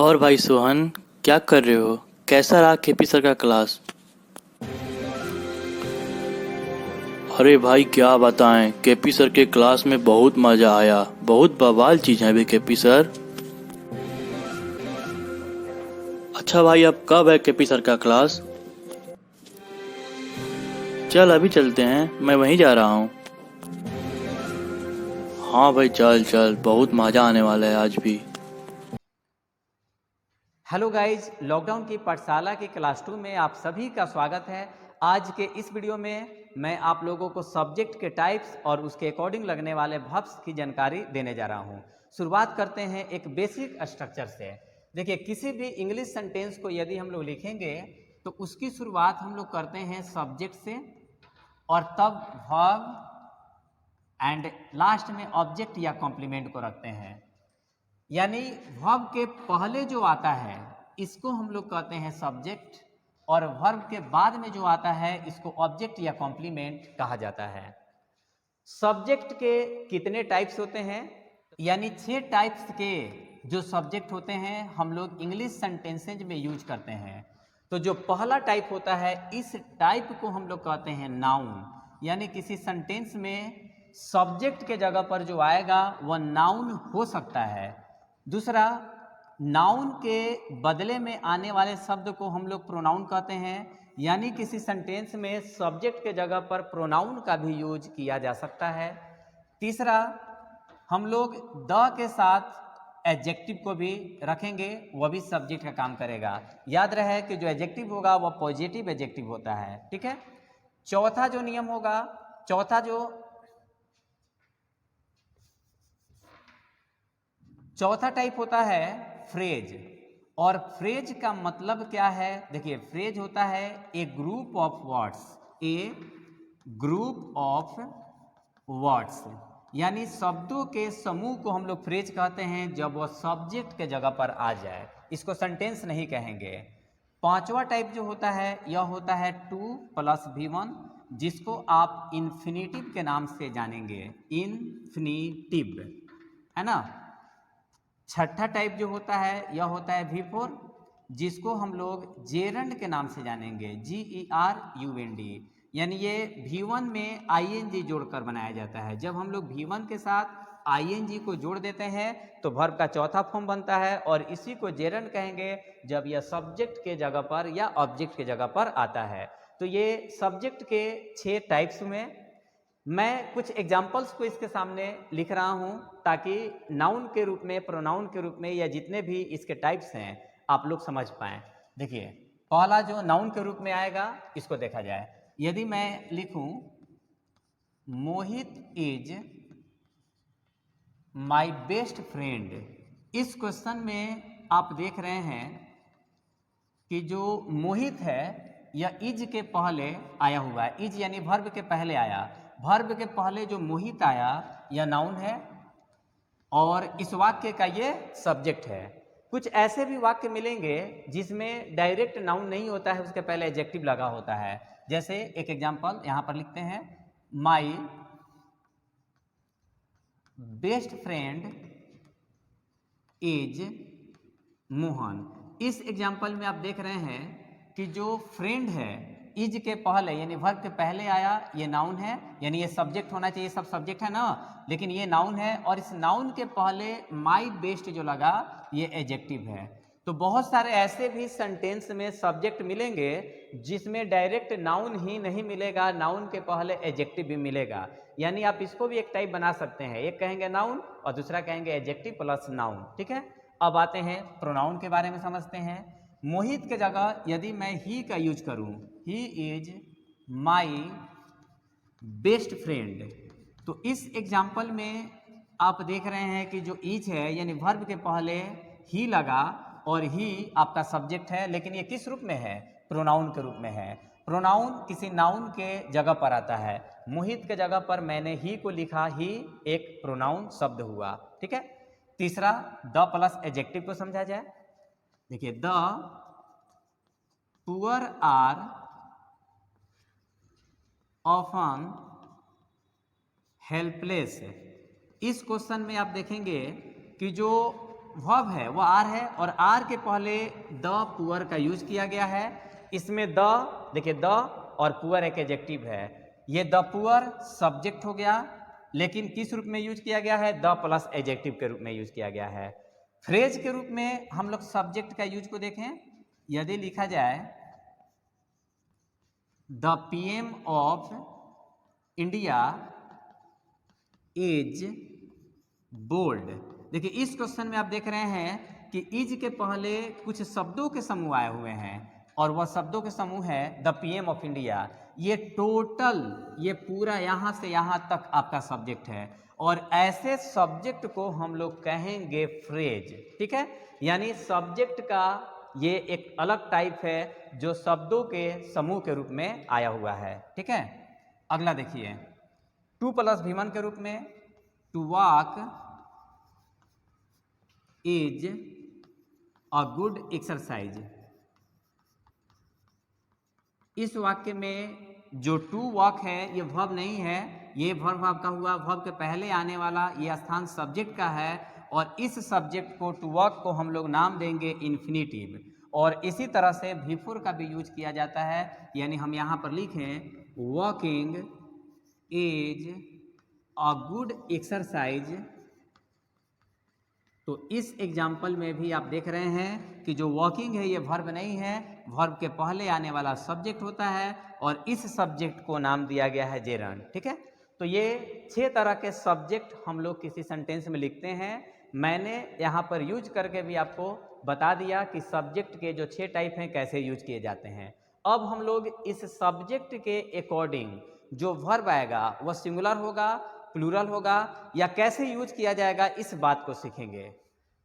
और भाई सोहन, क्या कर रहे हो? कैसा रहा केपी सर का क्लास? अरे भाई क्या बताएं, केपी सर के क्लास में बहुत मजा आया। बहुत बवाल चीज है भी केपी सर। अच्छा भाई, अब कब है केपी सर का क्लास? चल अभी चलते हैं, मैं वहीं जा रहा हूँ। हाँ भाई, चल चल, बहुत मजा आने वाला है आज भी। हेलो गाइज, लॉकडाउन की पाठशाला की क्लास 2 में आप सभी का स्वागत है। आज के इस वीडियो में मैं आप लोगों को सब्जेक्ट के टाइप्स और उसके अकॉर्डिंग लगने वाले वर्ब्स की जानकारी देने जा रहा हूं। शुरुआत करते हैं एक बेसिक स्ट्रक्चर से। देखिए, किसी भी इंग्लिश सेंटेंस को यदि हम लोग लिखेंगे तो उसकी शुरुआत हम लोग करते हैं सब्जेक्ट से और तब वर्ब एंड लास्ट में ऑब्जेक्ट या कॉम्प्लीमेंट को रखते हैं। यानी वर्ब के पहले जो आता है इसको हम लोग कहते हैं सब्जेक्ट और वर्ब के बाद में जो आता है इसको ऑब्जेक्ट या कॉम्प्लीमेंट कहा जाता है। सब्जेक्ट के कितने टाइप्स होते हैं? यानी 6 टाइप्स के जो सब्जेक्ट होते हैं हम लोग इंग्लिश सेंटेंसेज में यूज करते हैं। तो जो पहला टाइप होता है इस टाइप को हम लोग कहते हैं नाउन। यानी किसी सेंटेंस में सब्जेक्ट के जगह पर जो आएगा वह नाउन हो सकता है। दूसरा, नाउन के बदले में आने वाले शब्द को हम लोग प्रोनाउन कहते हैं। यानी किसी सेंटेंस में सब्जेक्ट के जगह पर प्रोनाउन का भी यूज किया जा सकता है। तीसरा, हम लोग द के साथ एडजेक्टिव को भी रखेंगे, वह भी सब्जेक्ट का काम करेगा। याद रहे कि जो एडजेक्टिव होगा वह पॉजिटिव एडजेक्टिव होता है, ठीक है। चौथा जो नियम होगा, चौथा टाइप होता है फ्रेज। और फ्रेज का मतलब क्या है? देखिए, फ्रेज होता है a group of words, a group of words. यानी शब्दों के समूह को हम लोग फ्रेज कहते हैं जब वह सब्जेक्ट के जगह पर आ जाए। इसको सेंटेंस नहीं कहेंगे। पांचवा टाइप जो होता है यह होता है 2+V1, जिसको आप इन्फिनेटिव के नाम से जानेंगे, इन्फिनेटिव, है ना। छठा टाइप जो होता है यह होता है V4, जिसको हम लोग जेरंड के नाम से जानेंगे, GERUND। यानी ये V1 में ING जोड़कर बनाया जाता है। जब हम लोग V1 के साथ ING को जोड़ देते हैं तो वर्ब का चौथा फॉर्म बनता है और इसी को जेरंड कहेंगे जब यह सब्जेक्ट के जगह पर या ऑब्जेक्ट के जगह पर आता है। तो ये सब्जेक्ट के 6 टाइप्स में मैं कुछ एग्जाम्पल्स को इसके सामने लिख रहा हूं ताकि नाउन के रूप में, प्रोनाउन के रूप में या जितने भी इसके टाइप्स हैं आप लोग समझ पाएं। देखिए, पहला जो नाउन के रूप में आएगा इसको देखा जाए। यदि मैं लिखूं मोहित इज माय बेस्ट फ्रेंड, इस क्वेश्चन में आप देख रहे हैं कि जो मोहित है यह इज के पहले आया हुआ है। इज यानी वर्ब के पहले आया। वर्ब के पहले जो मोहित आया यह नाउन है और इस वाक्य का ये सब्जेक्ट है। कुछ ऐसे भी वाक्य मिलेंगे जिसमें डायरेक्ट नाउन नहीं होता है, उसके पहले एडजेक्टिव लगा होता है। जैसे एक एग्जांपल यहां पर लिखते हैं, my best friend is Mohan. इस एग्जाम्पल में आप देख रहे हैं कि जो फ्रेंड है इज के पहले यानी वर्ब के पहले आया, ये नाउन है। यानी ये सब्जेक्ट होना चाहिए, सब सब्जेक्ट है ना, लेकिन ये नाउन है और इस नाउन के पहले माय बेस्ट जो लगा ये एडजेक्टिव है। तो बहुत सारे ऐसे भी सेंटेंस में सब्जेक्ट मिलेंगे जिसमें डायरेक्ट नाउन ही नहीं मिलेगा, नाउन के पहले एडजेक्टिव भी मिलेगा। यानी आप इसको भी एक टाइप बना सकते हैं, एक कहेंगे नाउन और दूसरा कहेंगे एडजेक्टिव प्लस नाउन, ठीक है। अब आते हैं प्रोनाउन के बारे में समझते हैं। मोहित के जगह यदि मैं ही का यूज करूं, he is my best friend, तो इस एग्जाम्पल में आप देख रहे हैं कि जो इज है यानी वर्ब के पहले ही लगा और ही आपका सब्जेक्ट है, लेकिन ये किस रूप में है? प्रोनाउन के रूप में है। प्रोनाउन किसी नाउन के जगह पर आता है। मोहित के जगह पर मैंने ही को लिखा, ही एक प्रोनाउन शब्द हुआ, ठीक है। तीसरा, द प्लस एडजेक्टिव को समझा जाए। देखिए, the poor are often helpless. इस क्वेश्चन में आप देखेंगे कि जो वर्ब है वो आर है और आर के पहले द पुअर का यूज किया गया है। इसमें द देखिए द और पुअर एक एडजेक्टिव है। ये द पुअर सब्जेक्ट हो गया, लेकिन किस रूप में यूज किया गया है? द प्लस एडजेक्टिव के रूप में यूज किया गया है। फ्रेज के रूप में हम लोग सब्जेक्ट का यूज को देखें, यदि लिखा जाए the PM of India is bold. देखिए इस क्वेश्चन में आप देख रहे हैं कि इज के पहले कुछ शब्दों के समूह आए हुए हैं और वह शब्दों के समूह है द पीएम ऑफ इंडिया। ये टोटल ये पूरा यहाँ से यहाँ तक आपका सब्जेक्ट है और ऐसे सब्जेक्ट को हम लोग कहेंगे फ्रेज। ठीक है, यानी सब्जेक्ट का ये एक अलग टाइप है जो शब्दों के समूह के रूप में आया हुआ है। ठीक है, अगला देखिए टू प्लस V1 के रूप में to walk is a good exercise. इस वाक्य में जो टू वॉक है ये वर्ब नहीं है, ये वर्ब आपका हुआ वर्ब के पहले आने वाला ये स्थान सब्जेक्ट का है और इस सब्जेक्ट को टू वॉक को हम लोग नाम देंगे इन्फिनिटिव। और इसी तरह से बिफोर का भी यूज किया जाता है, यानी हम यहाँ पर लिखें walking is a good exercise. तो इस एग्जाम्पल में भी आप देख रहे हैं कि जो वॉकिंग है ये वर्ब नहीं है, वर्ब के पहले आने वाला सब्जेक्ट होता है और इस सब्जेक्ट को नाम दिया गया है जेरंड। ठीक है, तो ये 6 तरह के सब्जेक्ट हम लोग किसी सेंटेंस में लिखते हैं। मैंने यहाँ पर यूज करके भी आपको बता दिया कि सब्जेक्ट के जो 6 टाइप हैं कैसे यूज किए जाते हैं। अब हम लोग इस सब्जेक्ट के अकॉर्डिंग जो वर्ब आएगा वह सिंगुलर होगा, प्लूरल होगा या कैसे यूज किया जाएगा इस बात को सीखेंगे।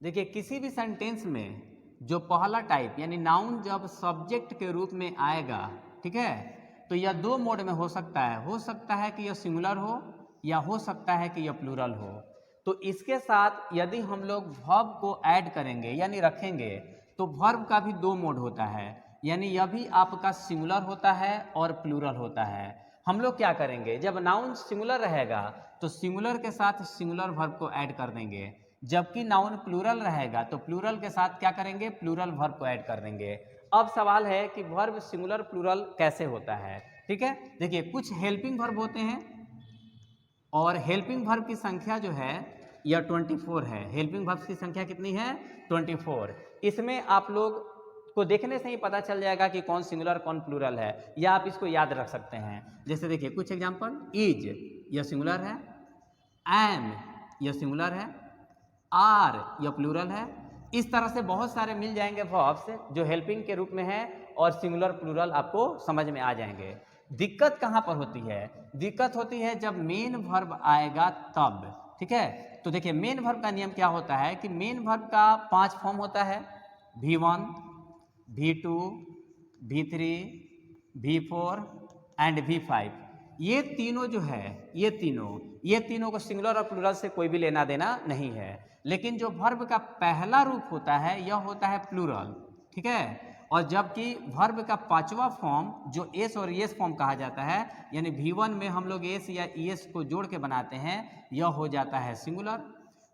देखिए किसी भी सेंटेंस में जो पहला टाइप यानी नाउन जब सब्जेक्ट के रूप में आएगा, ठीक है, तो यह 2 मोड में हो सकता है कि यह सिंगुलर हो या हो सकता है कि यह प्लूरल हो। तो इसके साथ यदि हम लोग वर्ब को ऐड करेंगे यानी रखेंगे तो वर्ब का भी 2 मोड होता है, यानी यह भी आपका सिंगुलर होता है और प्लूरल होता है। हम लोग क्या करेंगे, जब नाउन सिंगुलर रहेगा तो सिंगुलर के साथ सिंगुलर वर्ब को ऐड कर देंगे, जबकि नाउन प्लूरल रहेगा तो प्लूरल के साथ क्या करेंगे, प्लूरल वर्ब को ऐड कर देंगे। अब सवाल है कि वर्ब सिंगुलर प्लूरल कैसे होता है। ठीक है, देखिए कुछ हेल्पिंग वर्ब होते हैं और हेल्पिंग वर्ब की संख्या जो है यह 24 है। हेल्पिंग वर्ब की संख्या कितनी है? 24। इसमें आप लोग को देखने से ही पता चल जाएगा कि कौन सिंगुलर कौन प्लूरल है, या आप इसको याद रख सकते हैं। जैसे देखिए कुछ एग्जांपल, इज यह सिंगुलर है, एम यह सिंगुलर है, आर यह प्लूरल है। इस तरह से बहुत सारे मिल जाएंगे वर्ब्स जो हेल्पिंग के रूप में है और सिंगुलर प्लूरल आपको समझ में आ जाएंगे। दिक्कत कहाँ पर होती है? दिक्कत होती है जब मेन वर्ब आएगा तब। ठीक है, तो देखिए मेन वर्ब का नियम क्या होता है कि मेन वर्ब का 5 फॉर्म होता है, V1, V2, V3, V4 and V5। ये तीनों जो है ये तीनों को सिंगुलर और प्लूरल से कोई भी लेना देना नहीं है। लेकिन जो वर्ब का पहला रूप होता है यह होता है प्लूरल। ठीक है, और जबकि वर्ब का 5वां फॉर्म जो एस और ईएस फॉर्म कहा जाता है, यानी V1 में हम लोग एस या ईएस को जोड़ के बनाते हैं, यह हो जाता है सिंगुलर।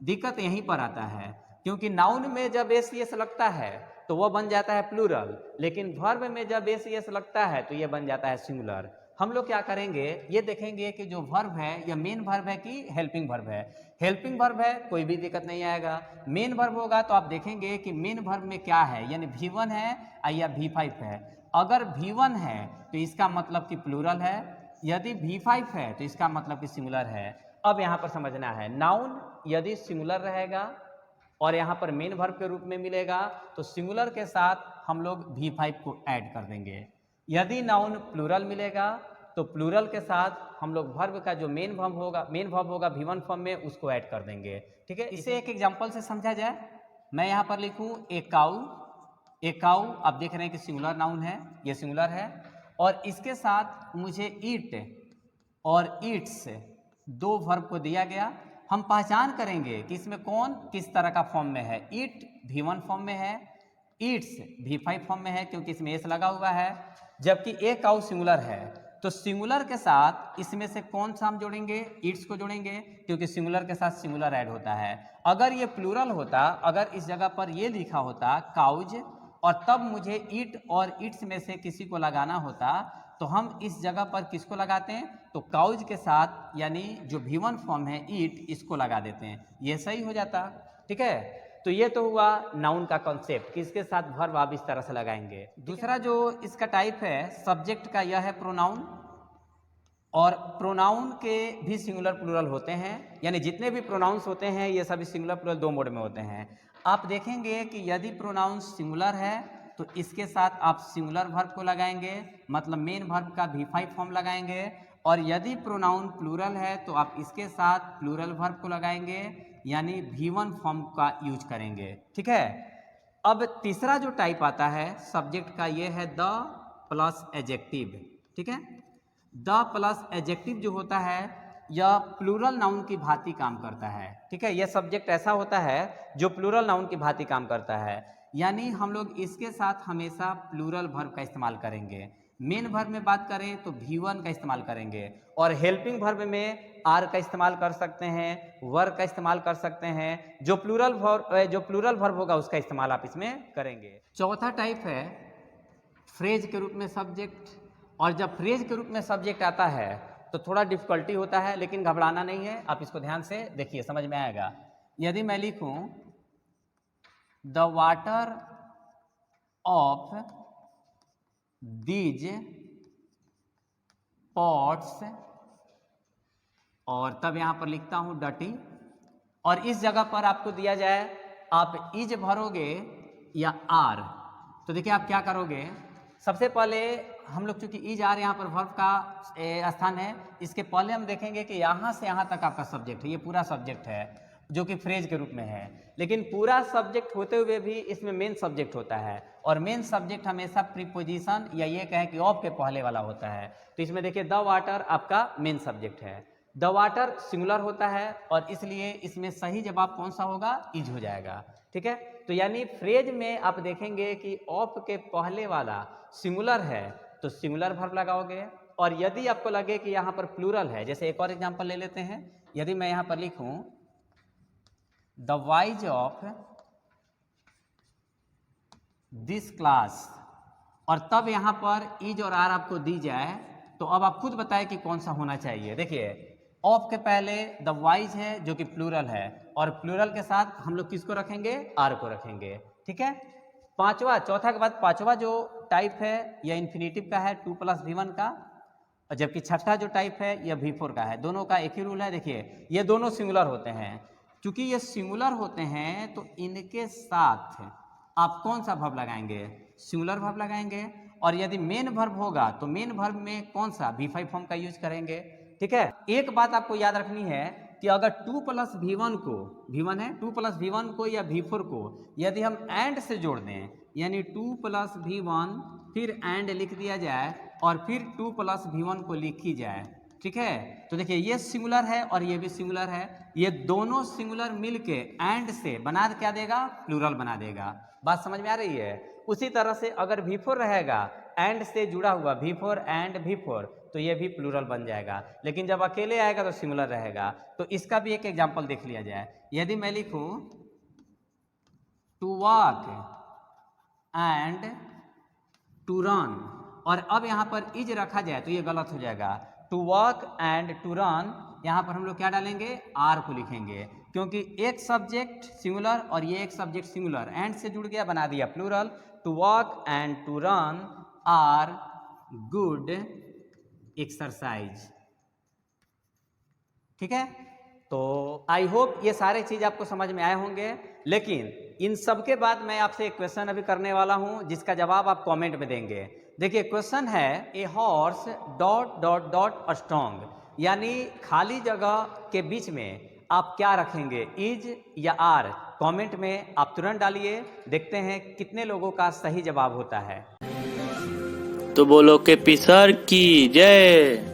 दिक्कत यहीं पर आता है क्योंकि नाउन में जब एस ईएस लगता है तो वह बन जाता है प्लूरल, लेकिन वर्ब में जब एस ईएस लगता है तो यह बन जाता है सिंगुलर। हम लोग क्या करेंगे, ये देखेंगे कि जो वर्ब है यह मेन वर्ब है कि हेल्पिंग वर्ब है। हेल्पिंग वर्ब है कोई भी दिक्कत नहीं आएगा। मेन वर्ब होगा तो आप देखेंगे कि मेन वर्ब में क्या है, यानी V1 है या V5 है। अगर V1 है तो इसका मतलब कि प्लूरल है, यदि V5 है तो इसका मतलब कि सिंगुलर है। अब यहाँ पर समझना है, नाउन यदि सिंगुलर रहेगा और यहाँ पर मेन वर्ब के रूप में मिलेगा तो सिंगुलर के साथ हम लोग V5 को ऐड कर देंगे। यदि नाउन प्लूरल मिलेगा तो प्लूरल के साथ हम लोग वर्ब का जो मेन वर्ब होगा V1 फॉर्म में उसको ऐड कर देंगे। ठीक है, इसे एक एग्जांपल से समझा जाए। मैं यहाँ पर लिखूँ ए काऊ। आप देख रहे हैं कि सिंगुलर नाउन है, ये सिंगुलर है, और इसके साथ मुझे ईट और ईट्स 2 वर्ब को दिया गया। हम पहचान करेंगे कि इसमें कौन किस तरह का फॉर्म में है। ईट V1 फॉर्म में है, ईट्स V5 फॉर्म में है क्योंकि इसमें एस लगा हुआ है, जबकि ए काऊ सिंगुलर है। तो सिंगुलर के साथ इसमें से कौन सा हम जोड़ेंगे, इट्स को जोड़ेंगे, क्योंकि सिंगुलर के साथ सिंगुलर ऐड होता है। अगर ये प्लूरल होता, अगर इस जगह पर ये लिखा होता काउज और तब मुझे इट और इट्स में से किसी को लगाना होता, तो हम इस जगह पर किसको लगाते हैं, तो काउज के साथ यानी जो V1 फॉर्म है इट, इसको लगा देते हैं, ये सही हो जाता। ठीक है, तो ये तो हुआ नाउन का कॉन्सेप्ट कि इसके साथ वर्ब आप इस तरह से लगाएंगे। दूसरा जो इसका टाइप है सब्जेक्ट का, यह है प्रोनाउन। और प्रोनाउन के भी सिंगुलर प्लूरल होते हैं, यानी जितने भी प्रोनाउंस होते हैं ये सभी सिंगुलर प्लूरल दो मोड में होते हैं। आप देखेंगे कि यदि प्रोनाउन सिंगुलर है तो इसके साथ आप सिंगुलर वर्ब को लगाएंगे, मतलब मेन वर्ब का V5 फॉर्म लगाएंगे। और यदि प्रोनाउन प्लूरल है तो आप इसके साथ प्लूरल वर्ब को लगाएंगे, यानी V1 फॉर्म का यूज करेंगे। ठीक है, अब तीसरा जो टाइप आता है सब्जेक्ट का, ये है द प्लस एडजेक्टिव। ठीक है, द प्लस एडजेक्टिव जो होता है यह प्लूरल नाउन की भांति काम करता है। ठीक है, यह सब्जेक्ट ऐसा होता है जो प्लूरल नाउन की भांति काम करता है, यानी हम लोग इसके साथ हमेशा प्लूरल वर्ब का इस्तेमाल करेंगे। मेन वर्ब में बात करें तो V1 का इस्तेमाल करेंगे, और हेल्पिंग वर्ब में आर का इस्तेमाल कर सकते हैं, वर का इस्तेमाल कर सकते हैं। जो प्लूरल वर्ब होगा उसका इस्तेमाल आप इसमें करेंगे। चौथा टाइप है फ्रेज के रूप में सब्जेक्ट। और जब फ्रेज के रूप में सब्जेक्ट आता है तो थोड़ा डिफिकल्टी होता है, लेकिन घबराना नहीं है, आप इसको ध्यान से देखिए, समझ में आएगा। यदि मैं लिखूं the water of these pots, और तब यहां पर लिखता हूं डटी, और इस जगह पर आपको दिया जाए आप इज भरोगे या आर, तो देखिए आप क्या करोगे। सबसे पहले हम लोग चूंकि इज आर यहाँ पर वर्ब का स्थान है, इसके पहले हम देखेंगे कि यहाँ से यहाँ तक आपका सब्जेक्ट है, ये पूरा सब्जेक्ट है जो कि फ्रेज के रूप में है। लेकिन पूरा सब्जेक्ट होते हुए भी इसमें मेन सब्जेक्ट होता है, और मेन सब्जेक्ट हमेशा प्रीपोजिशन या ये कहें कि ऑफ के पहले वाला होता है। तो इसमें देखिए द वाटर आपका मेन सब्जेक्ट है, द वाटर सिंगुलर होता है, और इसलिए इसमें सही जवाब कौन सा होगा, इज हो जाएगा। ठीक है, तो यानी फ्रेज में आप देखेंगे कि ऑफ के पहले वाला सिंगुलर है तो सिंगुलर वर्ब लगाओगे, और यदि आपको लगे कि यहाँ पर प्लूरल है, जैसे एक और एग्जांपल ले लेते हैं। यदि मैं यहाँ पर लिखूं the wise of this class, और तब यहाँ पर इज और आर आपको दी जाए, तो अब आप खुद बताएं कि कौन सा होना चाहिए। देखिए ऑफ के पहले द वाइज है जो कि प्लूरल है, और प्लूरल के साथ हम लोग किसको रखेंगे, आर को रखेंगे। ठीक है, चौथा के बाद पांचवा जो टाइप है यह इन्फिनेटिव का है, 2 + V1 का, और जबकि छठा जो टाइप है यह V4 का है। दोनों का एक ही रूल है। देखिए ये दोनों सिंगुलर होते हैं, चूंकि ये सिंगुलर होते हैं तो इनके साथ आप कौन सा वर्ब लगाएंगे, सिंगुलर वर्ब लगाएंगे। और यदि मेन वर्ब होगा तो मेन वर्ब में कौन सा V5 फॉर्म का यूज करेंगे। ठीक है, एक बात आपको याद रखनी है कि अगर 2 + V1 को, V1 है, 2 + V1 को या V4 को यदि हम एंड से जोड़ दें, यानी 2 + V1 फिर एंड लिख दिया जाए और फिर 2 + V1 को लिखी जाए। ठीक है, तो देखिए ये सिंगुलर है और ये भी सिंगुलर है, ये दोनों सिंगुलर मिलके एंड से बना क्या देगा, प्लूरल बना देगा। बात समझ में आ रही है। उसी तरह से अगर V4 रहेगा एंड से जुड़ा हुआ, V4 एंड V4, तो ये भी प्लूरल बन जाएगा। लेकिन जब अकेले आएगा तो सिंगुलर रहेगा। तो इसका भी एक एग्जांपल देख लिया जाए। यदि मैं लिखूं to walk and to run, और अब यहाँ पर इज रखा जाए तो ये गलत हो जाएगा। To walk and to run, यहाँ पर हम लोग क्या डालेंगे, आर को लिखेंगे, क्योंकि एक सब्जेक्ट सिंगुलर और ये एक सब्जेक्ट सिंगुलर, एंड से जुड़ गया, बना दिया plural. To walk and to run are good exercise. ठीक है, तो आई होप ये सारे चीज आपको समझ में आए होंगे। लेकिन इन सब के बाद मैं आपसे एक क्वेश्चन अभी करने वाला हूं जिसका जवाब आप कमेंट में देंगे। देखिए क्वेश्चन है ए हॉर्स ... स्ट्रॉन्ग, यानी खाली जगह के बीच में आप क्या रखेंगे, इज या आर। कमेंट में आप तुरंत डालिए, देखते हैं कितने लोगों का सही जवाब होता है। तो बोलो के पी सर की जय।